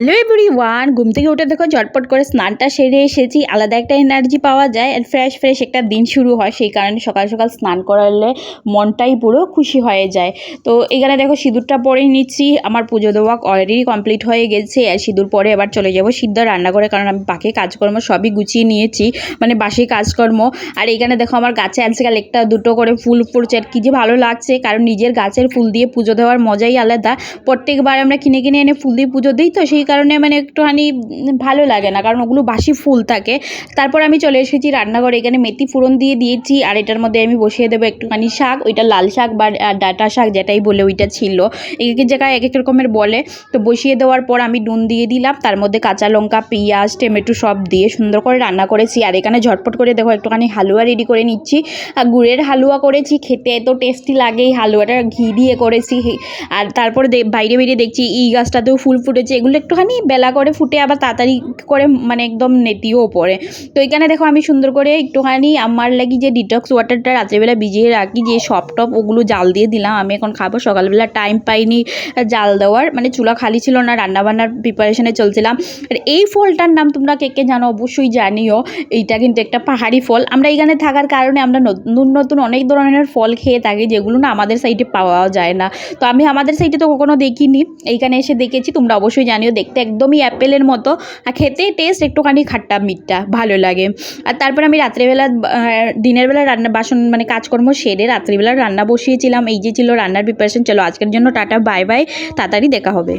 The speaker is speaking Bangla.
হ্যালো এভরিওয়ান, ঘুম থেকে উঠে দেখো ঝটপট করে স্নানটা সেরে এসেছি। আলাদা একটা এনার্জি পাওয়া যায় আর ফ্রেশ ফ্রেশ একটা দিন শুরু হয়। সেই কারণে সকাল সকাল স্নান করালে মনটাই পুরো খুশি হয়ে যায়। তো এখানে দেখো সিঁদুরটা পরে নিচ্ছি। আমার পুজো দেওয়া অলরেডি কমপ্লিট হয়ে গেছে আর সিঁদুর পরে এবার চলে যাবো সিদ্ধ রান্না করে, কারণ আমি বাকি কাজকর্ম সবই গুছিয়ে নিয়েছি, মানে বাসি কাজকর্ম। আর এখানে দেখো আমার গাছে আজকাল একটা দুটো করে ফুল ফুটছে আর কি যে ভালো লাগছে, কারণ নিজের গাছের ফুল দিয়ে পুজো দেওয়ার মজাই আলাদা। প্রত্যেকবার আমরা কিনে কিনে এনে ফুল দিয়ে পুজো দিই, তো সেই কারণে মানে একটুখানি ভালো লাগে না, কারণ ওগুলো বাসি ফুল থাকে। তারপর আমি চলে এসেছি রান্নাঘরে। এখানে মেথি ফোড়ন দিয়ে দিয়েছি আর এটার মধ্যে আমি বসিয়ে দেবো একটুখানি শাক, ওইটা লাল শাক বা ডাঁটা শাক যেটাই বলে ওইটা ছিল, এক এক জায়গায় এক এক রকমের বলে। তো বসিয়ে দেওয়ার পর আমি নুন দিয়ে দিলাম, তার মধ্যে কাঁচা লঙ্কা পেঁয়াজ টমেটো সব দিয়ে সুন্দর করে রান্না করেছি। আর এখানে ঝটপট করে দেখো একটুখানি হালুয়া রেডি করে নিচ্ছি। আর গুড়ের হালুয়া করেছি, খেতে এত টেস্টি লাগে। এই হালুয়াটা ঘি দিয়ে করেছি। আর তারপরে বাইরে বেরিয়ে দেখছি এই গাছটাতেও ফুল ফুটেছে। এগুলো একটুখানি বেলা করে ফুটে আবার তাড়াতাড়ি করে মানে একদম নেতিও পড়ে। তো এখানে দেখো আমি সুন্দর করে একটুখানি আমার লাগি যে ডিটক্স ওয়াটারটা রাত্রেবেলা ভিজিয়ে রাখি, যে সব টপ ওগুলো জাল দিয়ে দিলাম। আমি এখন খাবো, সকালবেলা টাইম পাইনি জাল দেওয়ার, মানে চুলা খালি ছিল না, রান্নাবান্নার প্রিপারেশনে চলছিলাম। আর এই ফলটার নাম তোমরা কে কে জানো অবশ্যই জানিও। এইটা কিন্তু একটা পাহাড়ি ফল। আমরা এখানে থাকার কারণে আমরা নতুন নতুন অনেক ধরনের ফল খেয়ে থাকি, যেগুলো না আমাদের সাইডে পাওয়া যায় না। তো আমি আমাদের সাইডে তো কখনো দেখিনি, এইখানে এসে দেখেছি। তোমরা অবশ্যই জানিও, দেখতে একদমই অ্যাপেলের মতো আর খেতে টেস্ট একটুখানি খাট্টা মিঠা ভালো লাগে। আর তারপর আমি রাত্রেবেলা দিনের বেলা রান্না বাসন মানে কাজকর্ম সেরে রাত্রিবেলা রান্না বসিয়েছিলাম। এই যে ছিল রান্নার প্রিপারেশন। চলো আজকের জন্য টাটা বাই বাই, তাড়াতাড়ি দেখা হবে।